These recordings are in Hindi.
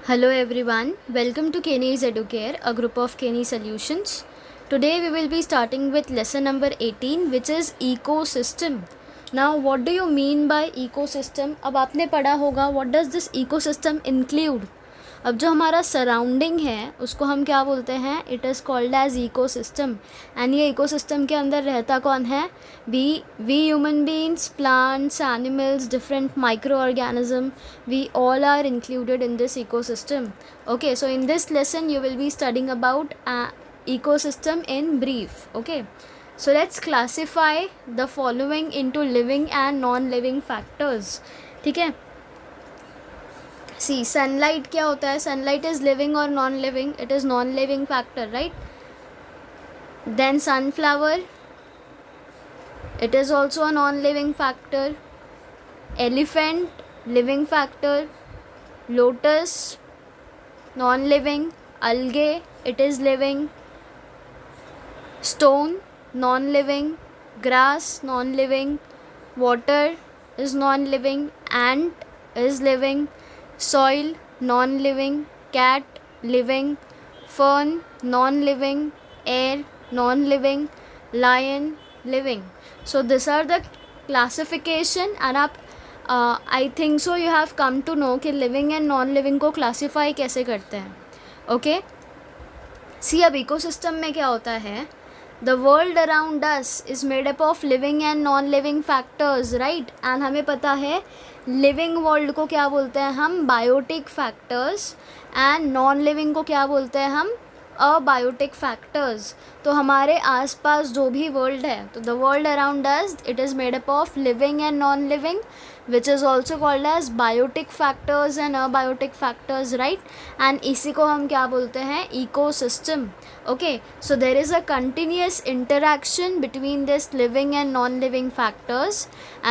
Hello everyone, welcome to Kenny's Educare, a group of Kenny Solutions. Today we will be starting with lesson number 18 which is ecosystem. Now what do you mean by ecosystem? अब आपने पढ़ा होगा what does this ecosystem include? अब जो हमारा सराउंडिंग है उसको हम क्या बोलते हैं? It is called as ecosystem. And ये इकोसिस्टम के अंदर रहता कौन है? We human beings, plants, animals, different micro organism, we all are included in this ecosystem. Okay, so in this lesson you will be studying about ecosystem in brief. Okay, so let's classify the following into living and non-living factors. ठीक है. सी सनलाइट क्या होता है? सनलाइट इज लिविंग और non living? It is non living factor, right? Then sunflower, it is also a non living factor. Elephant, living factor. Lotus, non living. Algae, it is living. Stone, non living. Grass, non living. Water is non living. Ant is living. Soil, non-living. Cat, living. Fern, non-living. Air, non-living. Lion, living. So these are the classification and आप I think so you have come to know कि living and non-living को classify कैसे करते हैं. Okay? See, अब ecosystem में क्या होता है? The world around us is made up of living and non-living factors, right? And हमें पता है लिविंग वर्ल्ड को क्या बोलते हैं हम? Biotic factors. And non living को क्या बोलते हैं हम? Abiotic factors. तो हमारे आसपास जो भी वर्ल्ड है, तो the world around us it is made up of living and non living which is also called as biotic factors and abiotic factors, right? and इसी को हम क्या बोलते हैं? ecosystem. Okay, so there is a continuous interaction between this living and non-living factors,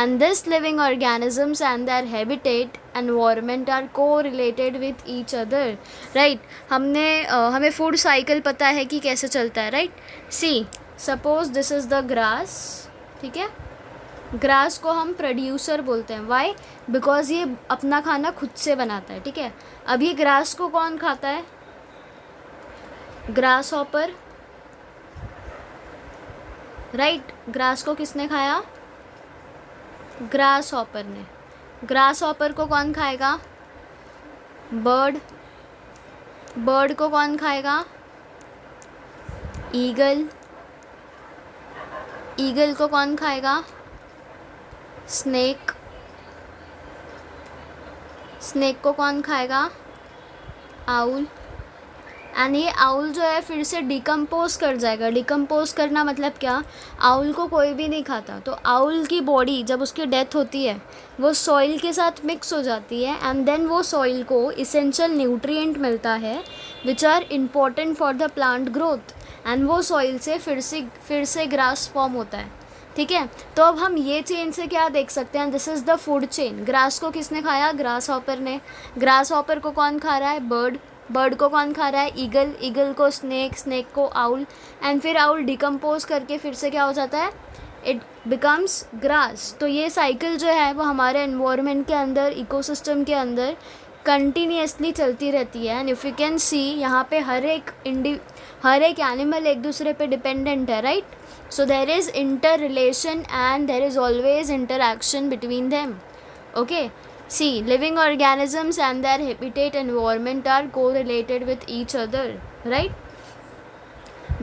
and this living organisms and their habitat environment are correlated with each other, right? हमें food cycle पता है कि कैसे चलता है, right? See, suppose this is the grass. ठीक है, ग्रास को हम प्रोड्यूसर बोलते हैं. वाई? बिकॉज ये अपना खाना खुद से बनाता है. ठीक है, अभी ग्रास को कौन खाता है? Grass hopper, right? ग्रास को किसने खाया? ग्रास हॉपर ने. ग्रास हॉपर को कौन खाएगा? बर्ड. बर्ड को कौन खाएगा? ईगल. ईगल को कौन खाएगा? स्नेक. स्नेक को कौन खाएगा? आउल. एंड ये आउल जो है फिर से डिकम्पोज कर जाएगा. डिकम्पोज करना मतलब क्या? आउल को कोई भी नहीं खाता. तो आउल की बॉडी जब उसकी डेथ होती है वो सॉइल के साथ मिक्स हो जाती है एंड देन वो सॉइल को इसेंशियल न्यूट्रिएंट मिलता है which are important for the plant growth. And वो सॉइल से फिर से ग्रास फॉर्म होता है. ठीक है, तो अब हम ये चेन से क्या देख सकते हैं? This is the food chain. Grass को किसने खाया? ग्रास हॉपर ने. ग्रास हॉपर को कौन खा रहा है? बर्ड. बर्ड को कौन खा रहा है? ईगल. ईगल को स्नेक. स्नेक को आउल. एंड फिर आउल डिकम्पोज करके फिर से क्या हो जाता है? It becomes grass. तो ये साइकिल जो है वो हमारे एनवायरनमेंट के अंदर, इकोसिस्टम के अंदर कंटिन्यूसली चलती रहती है. And if you can see यहाँ पे हर एक एनिमल एक दूसरे पे डिपेंडेंट है, right? So there is interrelation and there is always interaction between them. Okay, see, living organisms and their habitat environment are correlated with each other, right?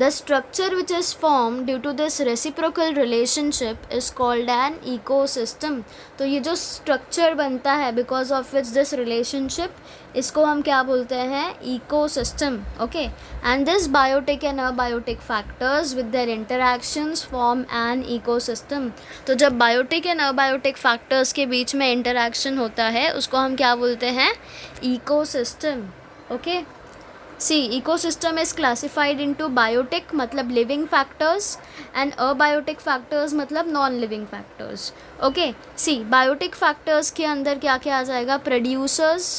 The structure which is formed due to this reciprocal relationship is called an ecosystem. तो ये जो structure बनता है because of which this relationship, इसको हम क्या बोलते हैं? ecosystem. Okay, and this biotic and abiotic factors with their interactions form an ecosystem. तो जब biotic and abiotic factors के बीच में interaction होता है उसको हम क्या बोलते हैं? ecosystem. Okay. See, ecosystem is classified into biotic मतलब living factors and abiotic factors मतलब non-living factors. Okay, see, biotic factors के अंदर क्या क्या आ जाएगा? Producers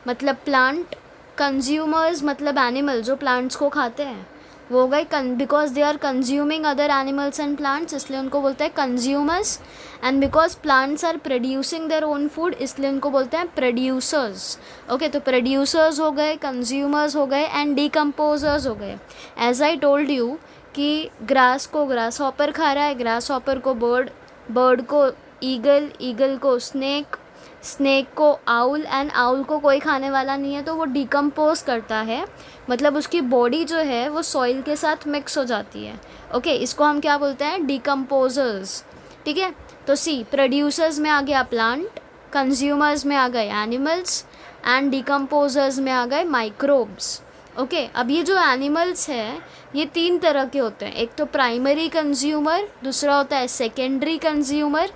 मतलब plant, consumers मतलब animal जो plants को खाते हैं, वो हो गए because they are consuming other animals and plants, इसलिए उनको बोलते हैं consumers. And because plants are producing their own food, इसलिए उनको बोलते हैं प्रोड्यूसर्स। ओके, तो प्रोड्यूसर्स हो गए, कंज्यूमर्स हो गए एंड डिकम्पोजर्स हो गए। एज आई टोल्ड यू कि ग्रास को ग्रास हॉपर खा रहा है, ग्रास हॉपर को बर्ड, बर्ड को ईगल, ईगल को स्नेक, स्नेक को आउल, एंड आउल को कोई खाने वाला नहीं है, तो वो डिकम्पोज करता है, मतलब उसकी बॉडी जो है वो सॉइल के साथ मिक्स हो जाती है। ओके, इसको हम क्या बोलते हैं? डिकम्पोजर्स। ठीक है, तो सी प्रोड्यूसर्स में आ गया प्लांट, कंज्यूमर्स में आ गए एनिमल्स एंड डिकम्पोजर्स में आ गए माइक्रोब्स। ओके, अब ये जो एनिमल्स हैं ये 3 तरह के होते हैं, एक तो प्राइमरी कंज्यूमर, दूसरा होता है सेकेंडरी कंज्यूमर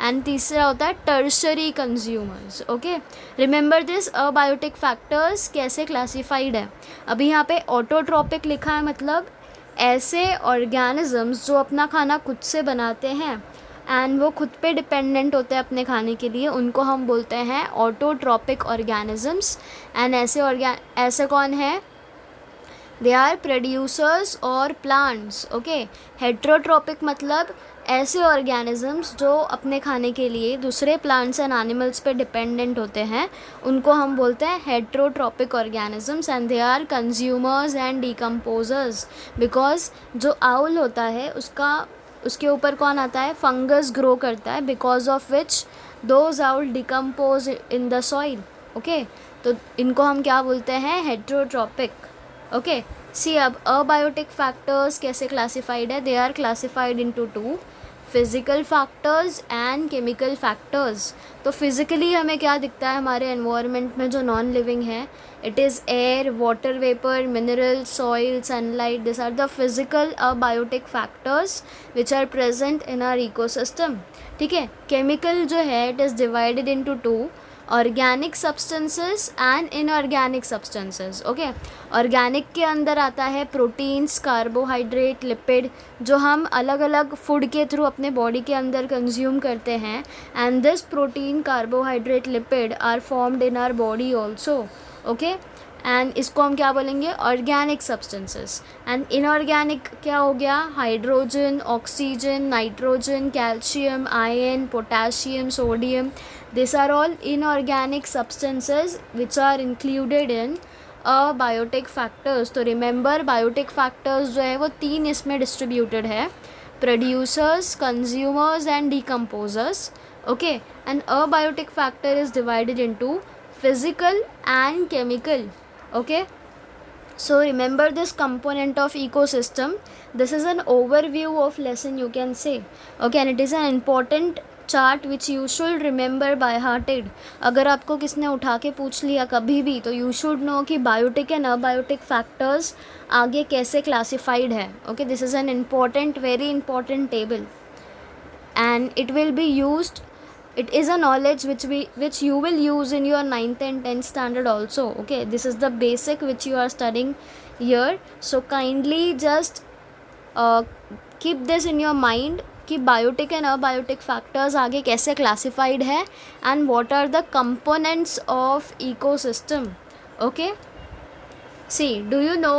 एंड तीसरा होता है tertiary consumers. Okay, remember this abiotic factors कैसे क्लासिफाइड है। अभी यहाँ पे ऑटोट्रॉपिक लिखा है, मतलब ऐसे ऑर्गेनिजम्स जो अपना खाना खुद से बनाते हैं एंड वो खुद पे डिपेंडेंट होते हैं अपने खाने के लिए, उनको हम बोलते हैं ऑटोट्रॉपिक ऑर्गेनिजम्स। एंड ऐसे कौन है? दे आर प्रोड्यूसर्स और प्लांट्स। ओके, हेट्रोट्रॉपिक मतलब ऐसे ऑर्गेनिजम्स जो अपने खाने के लिए दूसरे प्लांट्स एंड एनिमल्स पे डिपेंडेंट होते हैं, उनको हम बोलते हैं heterotrophic organisms. And they are consumers and decomposers. Because जो आउल होता है उसके ऊपर कौन आता है? फंगस ग्रो करता है, because of which those owl decompose in the soil. Okay, तो इनको हम क्या बोलते हैं? हेट्रोट्रॉपिक। ओके, सी अब अबायोटिक फैक्टर्स कैसे क्लासिफाइड है? They are classified into 2, physical factors and chemical factors. तो फिजिकली हमें क्या दिखता है हमारे एनवायरनमेंट में जो नॉन लिविंग है? It is air, water vapour, mineral, soil, sunlight. This are the physical abiotic factors which are present in our ecosystem. ठीक है, केमिकल जो है it is divided into 2, organic substances and inorganic substances. Okay, organic के अंदर आता है प्रोटीन्स, कार्बोहाइड्रेट, लिपिड, जो हम अलग अलग फूड के थ्रू अपने बॉडी के अंदर कंज्यूम करते हैं। And this protein, carbohydrate, lipid are formed in our body also. Okay, and इसको हम क्या बोलेंगे? Organic substances. एंड इनऑर्गेनिक क्या हो गया? Hydrogen, oxygen, nitrogen, calcium, iron, potassium, sodium. These are all inorganic substances which are included in abiotic factors. तो remember biotic factors जो है वो 3 इसमें distributed है, producers, consumers and decomposers. Okay, and abiotic factor is divided into physical and chemical. Okay, so remember this component of ecosystem. This is an overview of lesson, you can say. Okay, and it is an important chart which you should remember by hearted. अगर आपको किसने उठा के पूछ लिया कभी भी, तो यू शुड नो कि बायोटिक एंड अबायोटिक फैक्टर्स आगे कैसे क्लासिफाइड है। Okay, this is an important, very important table and it will be used, it is a knowledge which you will use in your 9th and 10th standard also. Okay, this is the basic which you are studying here, so kindly just keep this in your mind कि बायोटिक एंड अबायोटिक फैक्टर्स आगे कैसे क्लासिफाइड है and what are the components of ecosystem. Okay, see do you know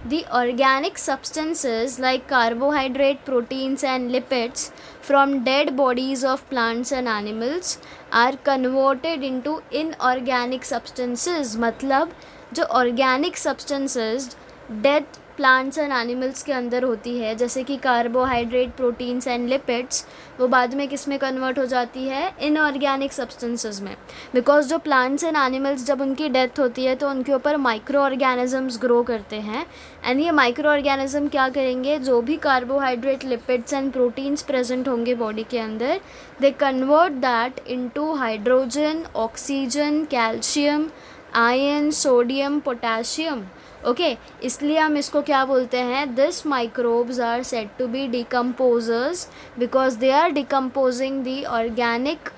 the organic substances like carbohydrate, proteins and lipids from dead bodies of plants and animals are converted into inorganic substances. मतलब जो organic substances dead plants and animals के अंदर होती है, जैसे कि कार्बोहाइड्रेट, प्रोटीन्स एंड लिपिड्स, वो बाद में किस में कन्वर्ट हो जाती है? इनऑर्गेनिक सब्सटेंसेस में. बिकॉज जो प्लांट्स एंड एनिमल्स जब उनकी डेथ होती है तो उनके ऊपर माइक्रो ऑर्गेनिजम्स ग्रो करते हैं एंड ये माइक्रो ऑर्गेनिज्म क्या करेंगे? जो भी carbohydrate, lipids and proteins present होंगे बॉडी के अंदर, they convert that into hydrogen, oxygen, calcium, iron, sodium, potassium. Okay, इसलिए हम इसको क्या बोलते हैं? This microbes are said to be decomposers because they are decomposing the organic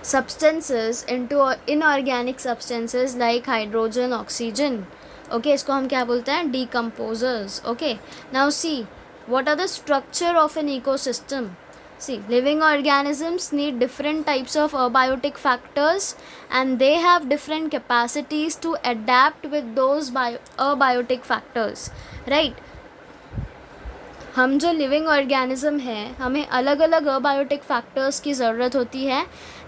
substances into inorganic substances like hydrogen, oxygen. Okay, इसको हम क्या बोलते हैं? Decomposers. Okay, now see what are the structure of an ecosystem. See, living organisms need different types of abiotic factors and they have different capacities to adapt with those abiotic factors, right? हम जो लिविंग ऑर्गेनिज्म है हमें अलग अलग अबायोटिक फैक्टर्स की ज़रूरत होती है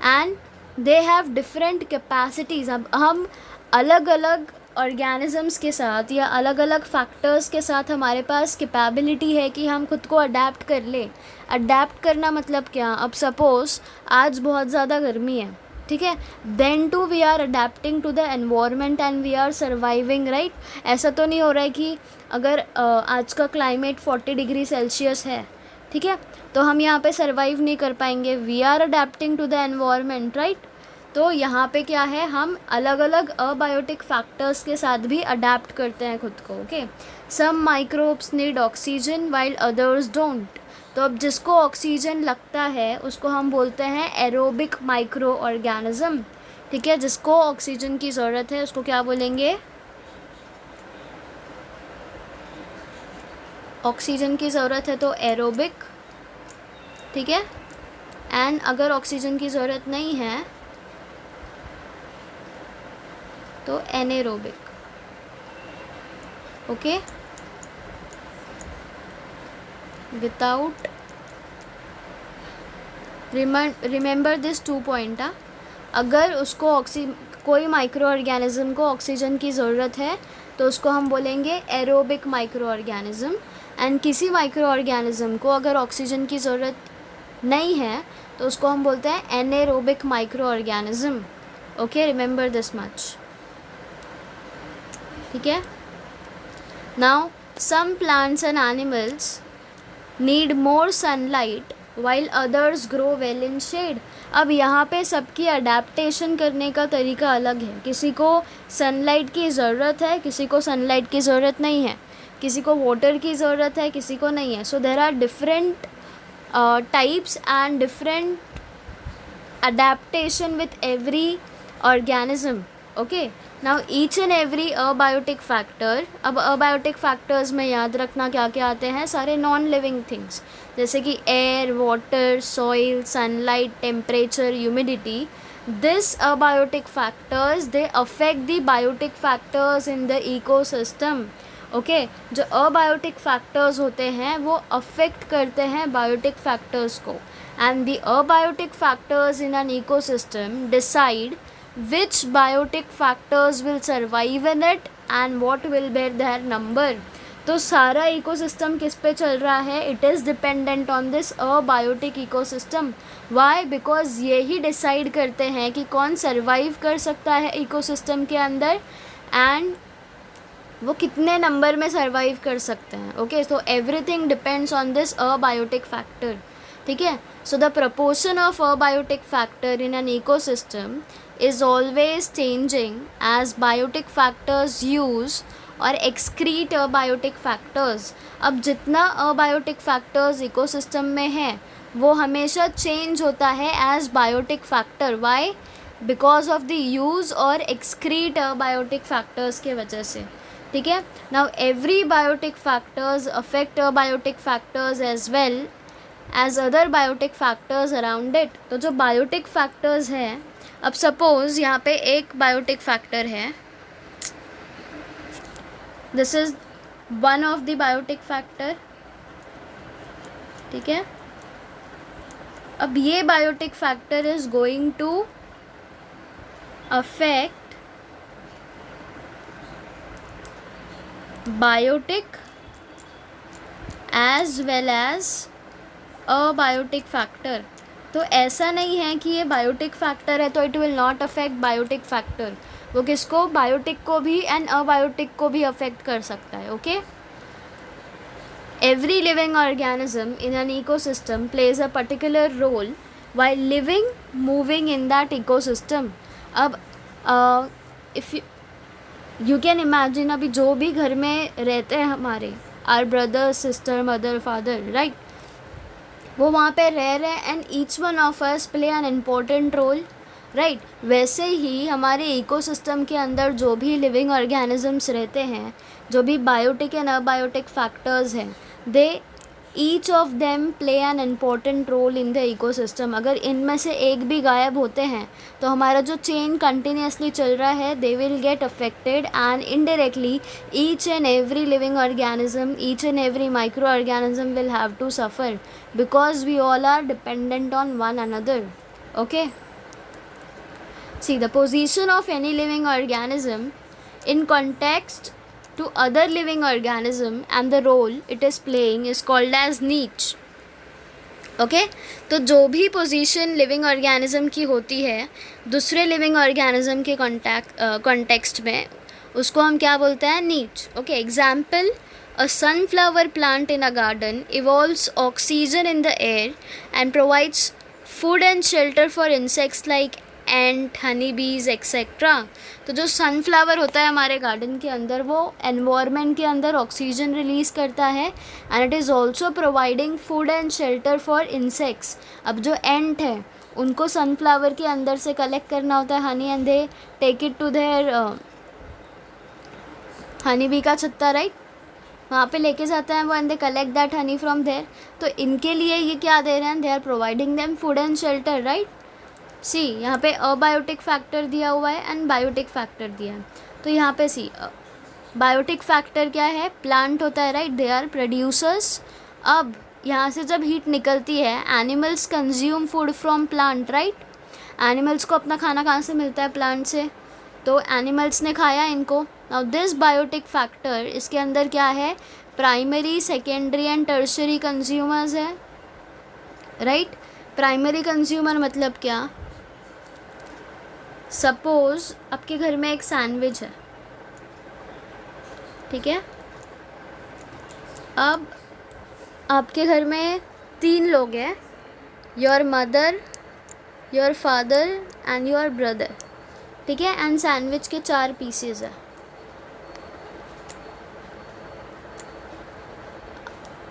and they have different capacities. अब हम अलग अलग ऑर्गेनिजम्स के साथ या अलग अलग फैक्टर्स के साथ हमारे पास कैपेबिलिटी है कि हम खुद को अडेप्ट कर ले. अडेप्ट करना मतलब क्या? अब सपोज़ आज बहुत ज़्यादा गर्मी है, ठीक है, then too we are adapting to the environment and we are surviving, right. ऐसा तो नहीं हो रहा है कि अगर आज का क्लाइमेट 40 डिग्री सेल्सियस है, ठीक है, तो हम यहाँ पे सर्वाइव नहीं कर पाएंगे. We are adapting to the environment, right. तो यहाँ पे क्या है, हम अलग अलग अबायोटिक फैक्टर्स के साथ भी अडेप्ट करते हैं खुद को. Okay, some microbes need oxygen while others don't. तो अब जिसको ऑक्सीजन लगता है उसको हम बोलते हैं एरोबिक माइक्रो ऑर्गेनिज्म, ठीक है. जिसको ऑक्सीजन की ज़रूरत है उसको क्या बोलेंगे? ऑक्सीजन की ज़रूरत है तो एरोबिक, ठीक है. एंड अगर ऑक्सीजन की ज़रूरत नहीं है तो anaerobic. Okay, without, remember this 2 point. अगर उसको कोई माइक्रो ऑर्गेनिज्म को ऑक्सीजन की ज़रूरत है तो उसको हम बोलेंगे एरोबिक माइक्रो ऑर्गेनिज्म. एंड किसी माइक्रो ऑर्गेनिज्म को अगर ऑक्सीजन की ज़रूरत नहीं है तो उसको हम बोलते हैं anaerobic micro organism. Okay, remember this much, ठीक है. Now some plants and animals need more sunlight while others grow well in shade. अब यहाँ पे सबकी अडेप्टेशन करने का तरीका अलग है. किसी को सनलाइट की ज़रूरत है, किसी को सनलाइट की ज़रूरत नहीं है, किसी को वाटर की ज़रूरत है, किसी को नहीं है. So there are different types and different adaptation with every organism. Okay, now each and every abiotic factor. अब अबायोटिक फैक्टर्स में याद रखना क्या क्या आते हैं, सारे नॉन लिविंग थिंग्स जैसे कि air, water, soil, sunlight, temperature, humidity. This abiotic factors they affect the biotic factors in the ecosystem. Okay, जो अबायोटिक फैक्टर्स होते हैं वो अफेक्ट करते हैं बायोटिक फैक्टर्स को. And the abiotic factors in an ecosystem decide which biotic factors will survive in it and what will be their number. तो सारा इकोसिस्टम किस पे चल रहा है? It is dependent on this abiotic ecosystem. Why? Because ये ही डिसाइड करते हैं कि कौन सर्वाइव कर सकता है इकोसिस्टम के अंदर एंड वो कितने नंबर में सर्वाइव कर सकते हैं. Okay, so everything depends on this abiotic factor, ठीक है. So the proportion of abiotic factor in an ecosystem is always changing as biotic factors use और excrete abiotic factors. अब जितना abiotic factors इकोसिस्टम में है वो हमेशा चेंज होता है as biotic factor. Why? Because of the use और excrete abiotic factors के वजह से, ठीक है. Now every biotic factors affect abiotic factors as well as other biotic factors around it. तो जो biotic factors हैं, अब सपोज़ यहाँ पे एक बायोटिक फैक्टर है, this is one of the biotic factor, ठीक है. अब ये biotic factor is going to affect biotic as well as abiotic factor. तो ऐसा नहीं है कि ये बायोटिक फैक्टर है तो it will not affect biotic factor. वो किसको? बायोटिक को भी एंड अबायोटिक को भी अफेक्ट कर सकता है. Okay, every living organism in an ecosystem plays a particular role while living moving in that ecosystem. अब इफ़ यू कैन इमेजिन, अभी जो भी घर में रहते हैं हमारे, our brother, sister, mother, father, right, वो वहाँ पे रह रहे हैं and each one of us play an important role, right. वैसे ही हमारे इकोसिस्टम के अंदर जो भी लिविंग ऑर्गेनिजम्स रहते हैं, जो भी बायोटिक एंड अबायोटिक फैक्टर्स हैं, they each of them play an important role in the ecosystem. अगर इनमें से एक भी गायब होते हैं तो हमारा जो चेन कंटिन्यूसली चल रहा है they will get affected, and indirectly each and every living organism, each and every micro organism will have to suffer because we all are dependent on one another. Okay, see the position of any living organism in context to other living organism and the role it is playing is called as niche. Okay तो जो भी पोजीशन लिविंग ऑर्गेनिज्म की होती है दूसरे लिविंग ऑर्गेनिज्म के कॉन्टेक्स्ट में, उसको हम क्या बोलते हैं? नीच. Okay, example, a sunflower plant in a garden evolves oxygen in the air and provides food and shelter for insects like एंट, हनी बीज एक्सेट्रा. तो जो सनफ्लावर होता है हमारे गार्डन के अंदर वो एनवायरनमेंट के अंदर ऑक्सीजन रिलीज़ करता है and it is also providing food and shelter for insects. अब जो एंट है उनको सनफ्लावर के अंदर से कलेक्ट करना होता है honey, and they take it to their honey bee का छत्ता, राइट, वहाँ पे लेके जाते हैं वो, and they collect that honey from there. तो इनके लिए ये क्या दे रहे हैं? They are providing them food and shelter, right. See यहाँ पे अबायोटिक फैक्टर दिया हुआ है एंड बायोटिक फैक्टर दिया है. तो यहाँ पे सी बायोटिक फैक्टर क्या है? प्लांट होता है, राइट, दे आर प्रोड्यूसर्स. अब यहाँ से जब हीट निकलती है animals consume food from plant, right. Animals को अपना खाना कहाँ से मिलता है? प्लांट से. तो एनिमल्स ने खाया इनको. नाउ दिस बायोटिक फैक्टर, इसके अंदर क्या है? Primary, secondary and tertiary consumers है, राइट. प्राइमरी कंज्यूमर मतलब क्या? सपोज आपके घर में एक सैंडविच है, ठीक है. अब आपके घर में 3 लोग हैं, your mother, your father and your brother, ठीक है. एंड सैंडविच के 4 पीसेस है.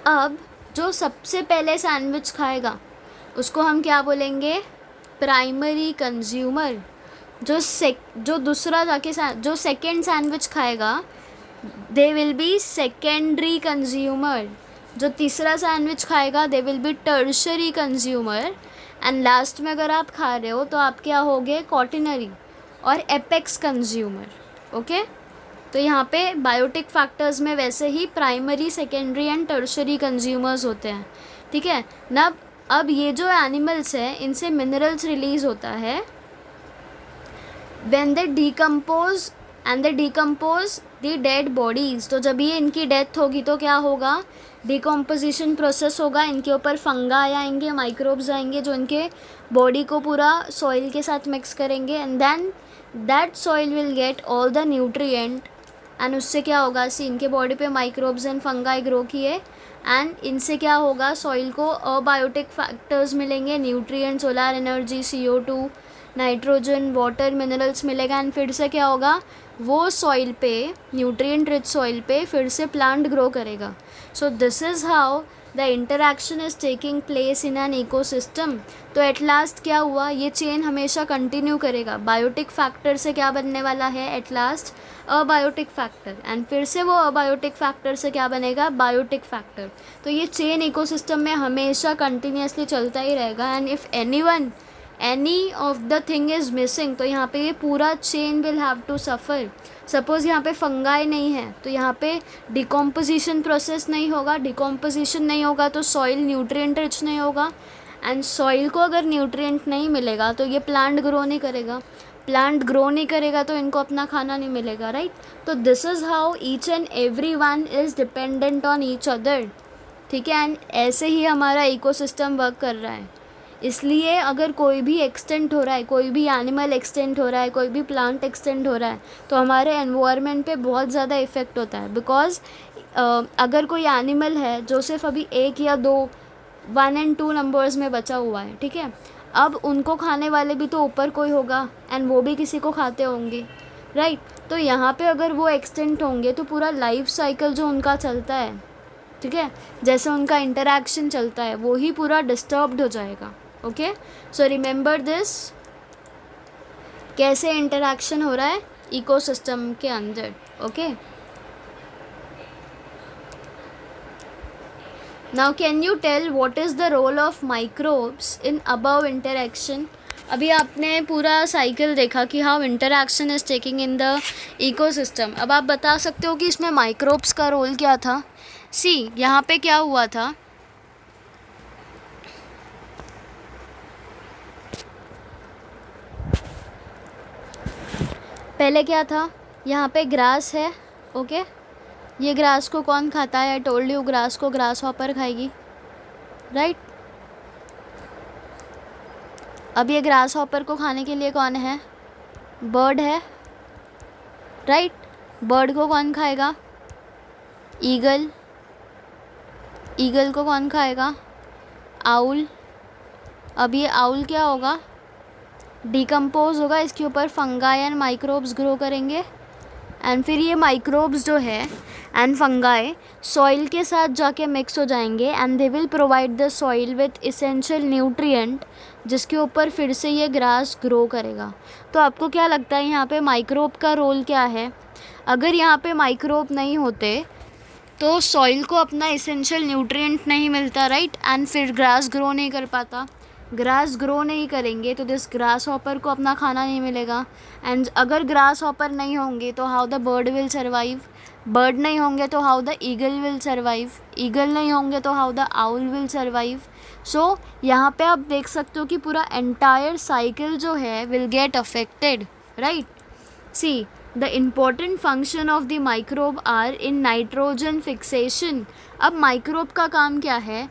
अब जो सबसे पहले सैंडविच खाएगा उसको हम क्या बोलेंगे? Primary consumer. जो दूसरा जाके जो सेकेंड सैंडविच खाएगा they will be secondary consumer. जो तीसरा सैंडविच खाएगा they will be tertiary consumer. And last में अगर आप खा रहे हो तो आप क्या होगे? क्वाटिनरी और एपेक्स कंज्यूमर. ओके, तो यहाँ पे बायोटिक फैक्टर्स में वैसे ही primary, secondary and tertiary consumers होते हैं, ठीक है ना. अब ये जो एनिमल्स हैं इनसे मिनरल्स रिलीज़ होता है when they decompose and they decompose the dead bodies. तो जब ये इनकी डेथ होगी तो क्या होगा? डिकम्पोजिशन प्रोसेस होगा, इनके ऊपर फंगाई आएंगे, माइक्रोब्स आएंगे जो इनके बॉडी को पूरा सॉइल के साथ मिक्स करेंगे, and then that soil will get all the nutrient. And उससे क्या होगा? सी इनके बॉडी पे माइक्रोब्स एंड फंगाई ग्रो किए, एंड इनसे क्या होगा? सॉइल को अबायोटिक फैक्टर्स मिलेंगे, nutrient, solar energy, CO2, nitrogen, water, minerals मिलेगा. एंड फिर से क्या होगा? वो सॉइल पे, न्यूट्रिएंट रिच सॉइल पे फिर से प्लांट ग्रो करेगा. So this is how the interaction is taking place in an ecosystem. तो एट लास्ट क्या हुआ? ये चेन हमेशा कंटिन्यू करेगा. बायोटिक फैक्टर से क्या बनने वाला है? At last abiotic factor, and फिर से वो अबायोटिक फैक्टर से क्या बनेगा? Biotic factor. तो ये चेन इकोसिस्टम में हमेशा कंटिन्यूसली चलता ही रहेगा. And if any of the thing is missing, तो यहाँ पे ये पूरा chain will have to suffer. Suppose यहाँ पे फंगाई नहीं है तो यहाँ पे डिकम्पोजिशन प्रोसेस नहीं होगा. डिकम्पोजिशन नहीं होगा तो सॉइल न्यूट्रिएंट रिच नहीं होगा, एंड सॉइल को अगर न्यूट्रिएंट नहीं मिलेगा तो ये प्लांट ग्रो नहीं करेगा. प्लांट ग्रो नहीं करेगा तो इनको अपना खाना नहीं मिलेगा, राइट. तो this is how each and every one is dependent on each other, ठीक है. एंड ऐसे ही हमारा इकोसिस्टम वर्क कर रहा है. इसलिए अगर कोई भी एक्सटेंट हो रहा है, कोई भी एनिमल एक्सटेंट हो रहा है, कोई भी प्लांट एक्सटेंट हो रहा है, तो हमारे एनवायरनमेंट पे बहुत ज़्यादा इफ़ेक्ट होता है. बिकॉज अगर कोई एनिमल है जो सिर्फ अभी 1 या 2, 1 and 2 नंबर्स में बचा हुआ है, ठीक है, अब उनको खाने वाले भी तो ऊपर कोई होगा, एंड वो भी किसी को खाते होंगे, राइट. तो यहाँ पे अगर वो एक्सटेंट होंगे तो पूरा लाइफ साइकिल जो उनका चलता है, ठीक है, जैसे उनका इंटरैक्शन चलता है वो ही पूरा डिस्टर्ब्ड हो जाएगा. ओके, सो रिमेंबर दिस, कैसे इंटरैक्शन हो रहा है इकोसिस्टम के अंदर. Okay, now can you tell what is the role of microbes in above interaction? अभी आपने पूरा साइकिल देखा कि how interaction is taking in the ecosystem. अब आप बता सकते हो कि इसमें माइक्रोब्स का रोल क्या था. सी यहाँ पे क्या हुआ था, पहले क्या था, यहाँ पे ग्रास है. ओके ये ग्रास को कौन खाता है? आई टोल्ड यू ग्रास को ग्रास हॉपर खाएगी, राइट. अब ये ग्रास हॉपर को खाने के लिए कौन है? बर्ड है, राइट. बर्ड को कौन खाएगा? ईगल. ईगल को कौन खाएगा? आउल. अब ये आउल क्या होगा? डिकम्पोज होगा, इसके ऊपर फंगाई एंड माइक्रोब्स ग्रो करेंगे. एंड फिर ये माइक्रोब्स जो है एंड फंगाई सॉइल के साथ जाके मिक्स हो जाएंगे and they will provide the soil with essential nutrient, जिसके ऊपर फिर से ये ग्रास ग्रो करेगा. तो आपको क्या लगता है यहाँ पे माइक्रोब का रोल क्या है? अगर यहाँ पे माइक्रोब नहीं होते तो सॉइल को अपना इसेंशियल न्यूट्रिएंट नहीं मिलता, राइट. एंड फिर ग्रास ग्रो नहीं कर पाता. ग्रास ग्रो नहीं करेंगे तो दिस ग्रास हॉपर को अपना खाना नहीं मिलेगा. एंड अगर ग्रास हॉपर नहीं होंगे तो how the bird will survive. Bird नहीं होंगे तो how the eagle will survive. Eagle नहीं होंगे तो how the owl will survive. So यहाँ पे आप देख सकते हो कि पूरा एंटायर साइकिल जो है will get affected, right. See the important function of the microbe are in nitrogen fixation. अब माइक्रोब का काम क्या है?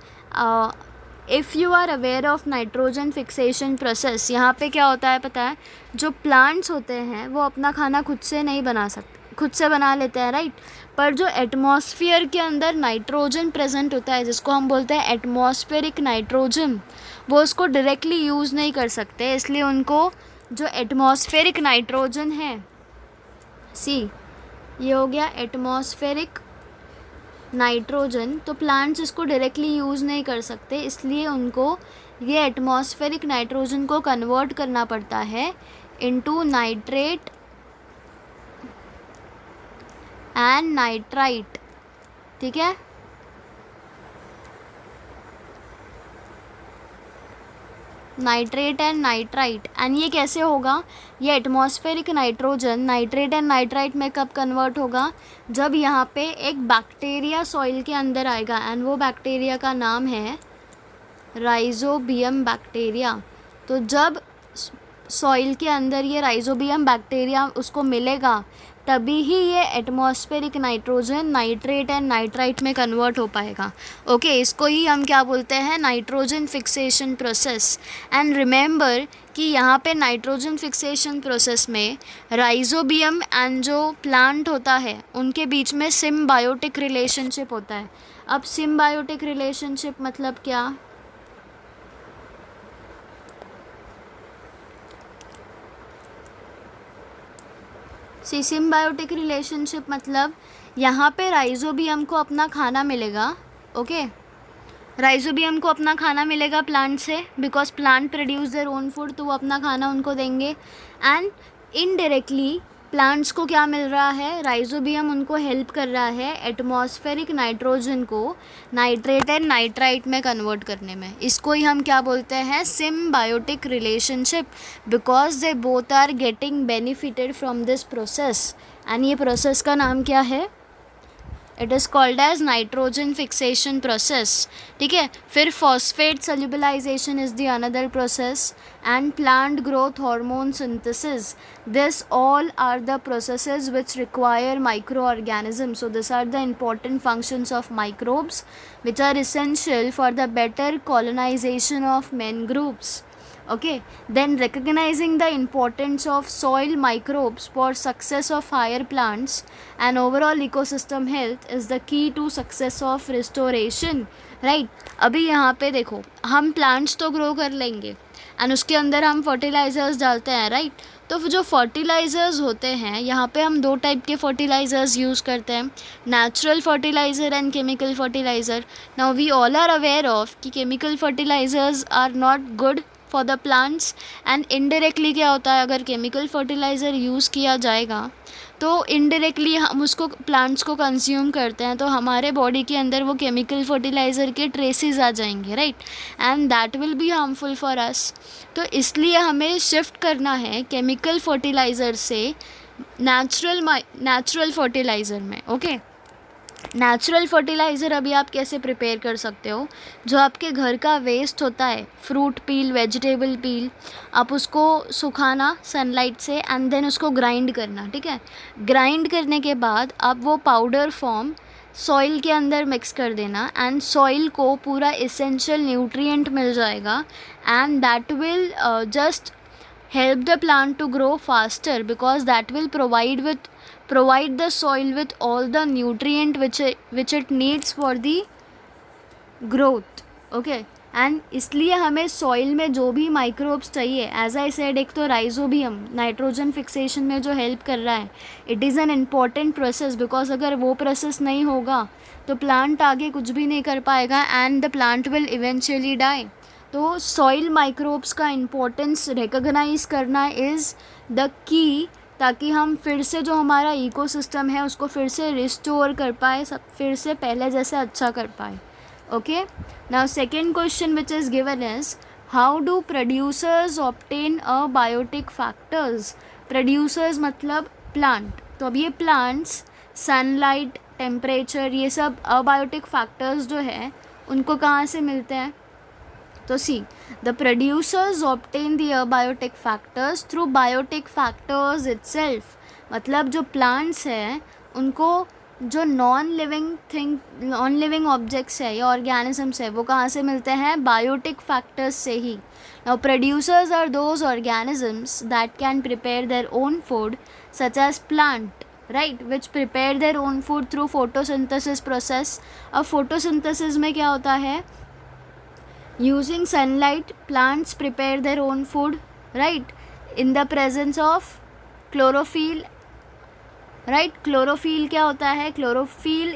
If you are aware of nitrogen fixation process, यहाँ पे क्या होता है पता है? जो प्लांट्स होते हैं वो अपना खाना खुद से नहीं बना सकते, खुद से बना लेते हैं, राइट. पर जो एटमॉस्फेयर के अंदर नाइट्रोजन प्रेजेंट होता है, जिसको हम बोलते हैं एटमॉस्फेरिक नाइट्रोजन, वो उसको डायरेक्टली यूज़ नहीं कर सकते. इसलिए उनको जो एटमॉस्फेरिक नाइट्रोजन है, सी ये हो गया एटमॉस्फेरिक नाइट्रोजन, तो प्लांट्स इसको डायरेक्टली यूज़ नहीं कर सकते. इसलिए उनको ये एटमॉस्फेरिक नाइट्रोजन को कन्वर्ट करना पड़ता है इनटू नाइट्रेट एंड नाइट्राइट. ठीक है. Nitrate and nitrite. एंड ये कैसे होगा? ये atmospheric nitrogen nitrate and nitrite में कब कन्वर्ट होगा? जब यहाँ पे एक बैक्टीरिया सॉइल के अंदर आएगा एंड वो बैक्टीरिया का नाम है राइजोबियम बैक्टीरिया. तो जब सॉइल के अंदर ये राइजोबियम बैक्टीरिया उसको मिलेगा तभी ही ये atmospheric nitrogen nitrate and nitrite में कन्वर्ट हो पाएगा. ओके इसको ही हम क्या बोलते हैं? Nitrogen fixation process. And remember कि यहाँ पे नाइट्रोजन फिक्सेशन प्रोसेस में राइजोबियम एंड जो प्लांट होता है उनके बीच में सिम्बायोटिक रिलेशनशिप होता है. अब सिम्बायोटिक रिलेशनशिप मतलब क्या? सिम्बायोटिक रिलेशनशिप मतलब यहाँ पे राइजोबियम को अपना खाना मिलेगा. ओके राइजोबियम को अपना खाना मिलेगा प्लांट से, because plant produce their own food, तो वो अपना खाना उनको देंगे. एंड इनडायरेक्टली प्लांट्स को क्या मिल रहा है? राइजोबियम उनको हेल्प कर रहा है एटमॉस्फेरिक नाइट्रोजन को नाइट्रेट एंड नाइट्राइट में कन्वर्ट करने में. इसको ही हम क्या बोलते हैं? Symbiotic relationship, because they both are getting benefited from this process. And ये प्रोसेस का नाम क्या है? It is called as nitrogen fixation process. ठीक है. फिर phosphate solubilization is the another process and plant growth hormone synthesis. This all are the processes which require micro organism. So this are the important functions of microbes which are essential for the better colonization of mangroves. Okay, then recognizing the importance of soil microbes for success of higher plants and overall ecosystem health is the key to success of restoration, right. अभी यहाँ पे देखो, हम plants तो grow कर लेंगे एंड उसके अंदर हम फर्टिलाइज़र्स डालते हैं, राइट. तो जो फर्टिलाइज़र्स होते हैं यहाँ पे हम दो टाइप के फर्टिलाइज़र्स यूज़ करते हैं, natural fertilizer and chemical fertilizer. Now we all are aware of कि chemical fertilizers are not good for the plants. And indirectly क्या होता है, अगर केमिकल फर्टिलाइज़र यूज़ किया जाएगा तो इनडायरेक्टली हम उसको प्लांट्स को कंज्यूम करते हैं, तो हमारे बॉडी के अंदर वो केमिकल फर्टिलाइज़र के ट्रेसेस आ जाएंगे, right, and that will be harmful for us. तो इसलिए हमें शिफ्ट करना है केमिकल फर्टिलाइज़र से नेचुरल फर्टिलाइज़र में। ओके, नेचुरल फर्टिलाइज़र अभी आप कैसे प्रिपेयर कर सकते हो, जो आपके घर का वेस्ट होता है, फ्रूट पील, वेजिटेबल पील, आप उसको सुखाना सनलाइट से एंड देन उसको ग्राइंड करना, ठीक है। ग्राइंड करने के बाद आप वो पाउडर फॉर्म सॉइल के अंदर मिक्स कर देना एंड सॉइल को पूरा एसेंशियल न्यूट्रिएंट मिल जाएगा and that will just help the plant to grow faster because that will provide the soil with all the nutrient which it needs for the growth. Okay, and इसलिए हमें सॉइल में जो भी माइक्रोब्स चाहिए, एज आई सेड, एक तो राइजोबियम नाइट्रोजन फिक्सेशन में जो हेल्प कर रहा है, it is an important process because अगर वो प्रोसेस नहीं होगा तो प्लांट आगे कुछ भी नहीं कर पाएगा and the plant will eventually die. तो सॉइल माइक्रोब्स का इम्पोर्टेंस रिकॉग्नाइज करना इज़ द की, ताकि हम फिर से जो हमारा इकोसिस्टम है उसको फिर से रिस्टोर कर पाए, सब फिर से पहले जैसे अच्छा कर पाए। Okay, now second question which is given is how do producers obtain abiotic factors. Producers मतलब प्लांट, तो अब ये प्लांट्स सनलाइट, टेम्परेचर, ये सब अबायोटिक फैक्टर्स जो है उनको कहाँ से मिलते हैं। तो see, the producers obtain the abiotic factors through biotic factors itself. मतलब जो प्लांट्स हैं उनको जो नॉन लिविंग ऑब्जेक्ट्स है या ऑर्गेनिजम्स है वो कहाँ से मिलते हैं, बायोटिक फैक्टर्स से ही। Now producers are those organisms that can prepare their own food such as plant, right, which prepare their own food through photosynthesis process. अब फोटोसिंथेसिस में क्या होता है, using sunlight plants prepare their own food, right, in the presence of chlorophyll, right। chlorophyll क्या होता है, chlorophyll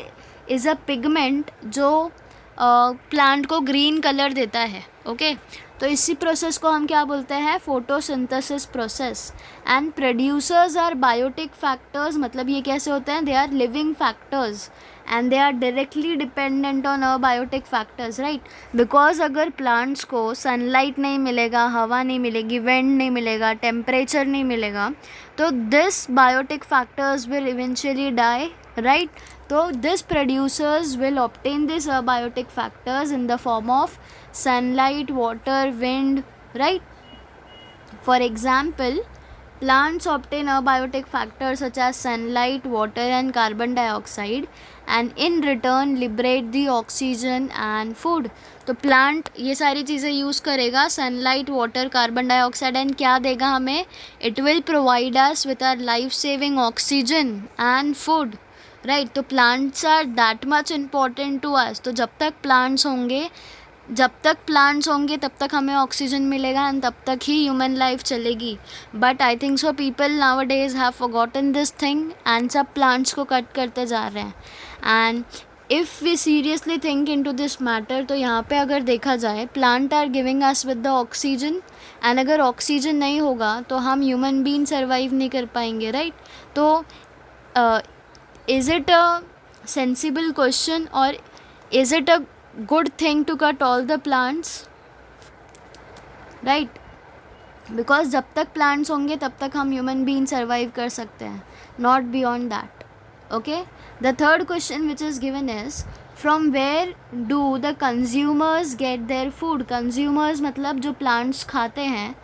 is a pigment जो प्लांट को ग्रीन कलर देता है। ओके, तो इसी प्रोसेस को हम क्या बोलते हैं, photosynthesis process. And producers are biotic factors, मतलब ये कैसे होते हैं, they are living factors and they are directly dependent on abiotic factors, right. Because अगर प्लांट्स को सनलाइट नहीं मिलेगा, हवा नहीं मिलेगी, विंड नहीं मिलेगा, टेम्परेचर नहीं मिलेगा, तो this biotic factors will eventually die, right. तो this producers will obtain this abiotic factors in the form of sunlight, water, wind, right? For example, plants obtain abiotic factors such as sunlight, water and carbon dioxide and in return liberate the oxygen and food. तो प्लांट ये सारी चीज़ें यूज़ करेगा, sunlight, water, carbon dioxide, and क्या देगा हमें, it will provide us with our life saving oxygen and food, right. तो plants are that much important to us. तो जब तक प्लांट्स होंगे तब तक हमें ऑक्सीजन मिलेगा एंड तब तक ही ह्यूमन लाइफ चलेगी। But I think so people nowadays have forgotten this thing and सब प्लांट्स को कट करते जा रहे हैं। And if we seriously think into this matter, तो यहाँ पे अगर देखा जाए, plant are giving us with the oxygen and अगर ऑक्सीजन नहीं होगा तो हम ह्यूमन बीइंग सर्वाइव नहीं कर पाएंगे, राइट। तो is it a sensible question or is it a good thing to cut all the plants, right? Because जब तक plants होंगे तब तक हम human being survive कर सकते हैं, not beyond that. Okay, the third question which is given is from where do the consumers get their food? Consumers मतलब जो plants खाते हैं,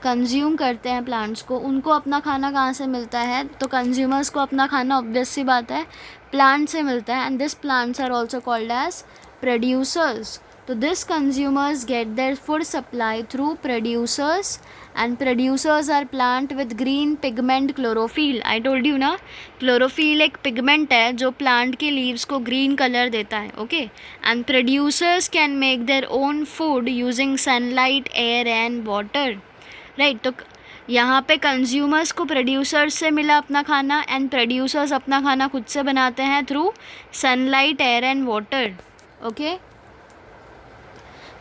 कंज्यूम करते हैं प्लांट्स को, उनको अपना खाना कहाँ से मिलता है, तो कंज्यूमर्स को अपना खाना ऑब्वियस सी बात है प्लांट से मिलता है and this plants are also called as producers. तो this consumers get their food supply through producers and producers are plant with green pigment chlorophyll. I told you ना, क्लोरोफिल एक पिगमेंट है जो प्लांट के लीव्स को ग्रीन कलर देता है। Okay, and producers can make their own food using sunlight, air and water, right. तो यहाँ पे कंज्यूमर्स को प्रोड्यूसर्स से मिला अपना खाना एंड प्रोड्यूसर्स अपना खाना खुद से बनाते हैं through sunlight, air and water. Okay,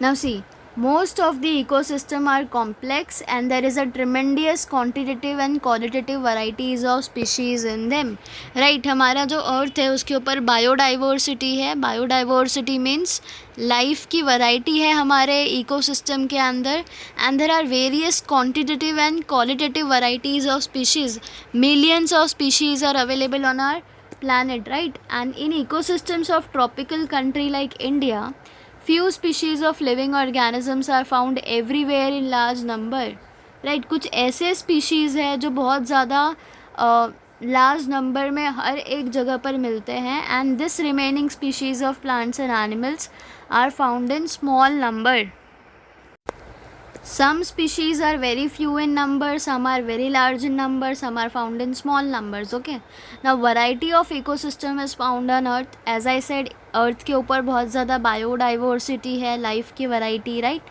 now see, Most of the ecosystem are complex and there is a tremendous quantitative and qualitative varieties of species in them. Right, हमारा जो अर्थ है उसके ऊपर बायोडाइवर्सिटी है. बायोडाइवर्सिटी मीन्स लाइफ की वैरायटी है हमारे इकोसिस्टम के अंदर. And there are various quantitative and qualitative varieties of species. Millions of species are available on our planet, right? And in ecosystems of tropical country like India, few species of living organisms are found everywhere in large number, right? कुछ ऐसे species है जो बहुत ज़्यादा लार्ज नंबर में हर एक जगह पर मिलते हैं. And this remaining species of plants and animals are found in small number. Some species are very few in number, some are very large in number, some are found in small numbers. Okay, now variety of ecosystem is found on earth. As I said, earth के ऊपर बहुत ज़्यादा बायोडाइवर्सिटी है, लाइफ की variety, right.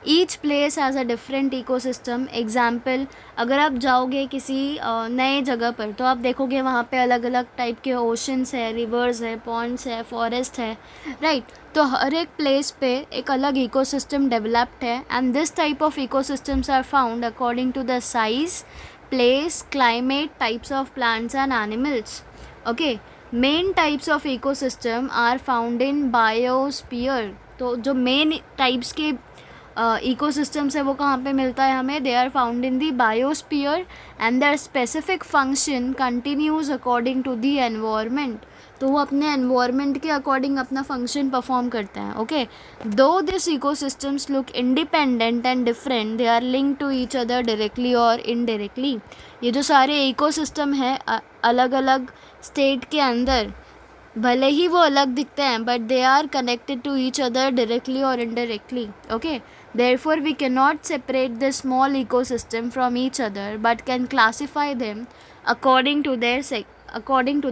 Each place has a different ecosystem. Example, अगर आप जाओगे किसी नए जगह पर तो आप देखोगे वहाँ पे अलग अलग टाइप के ओशंस है, रिवर्स है, पॉन्ड्स है, फॉरेस्ट है, राइट. तो हर एक प्लेस पे एक अलग इकोसिस्टम डेवलप्ड है. And this type of ecosystems are found according to the size, place, climate, types of plants and animals. Okay, main types of ecosystem are found in biosphere. तो जो मेन टाइप्स के इकोसिस्टम्स है वो कहाँ पे मिलता है हमें? They are found in the biosphere and their specific function continues according to the environment. तो वो अपने एनवायरनमेंट के अकॉर्डिंग अपना फंक्शन परफॉर्म करते हैं. Okay, though this ecosystems look independent and different, they are link to each other directly और इनडायरेक्टली. ये जो सारे इकोसिस्टम है अलग अलग स्टेट के अंदर भले ही वो अलग दिखते हैं but they are connected to each other directly और indirectly. Okay, therefore we cannot separate the small ecosystem from each other but can classify them according to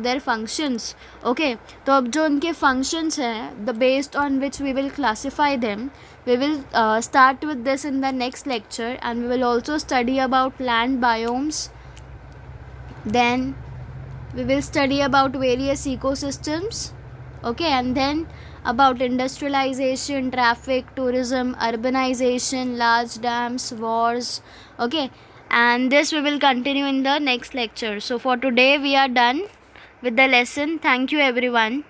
their functions. Okay, तो अब जो उनके functions हैं, the based on which we will classify them, we will start with this in the next lecture. And we will also study about plant biomes, then we will study about various ecosystems. Okay, and then about industrialization, traffic, tourism, urbanization, large dams, wars. Okay, and this we will continue in the next lecture. So for today we are done with the lesson. Thank you everyone.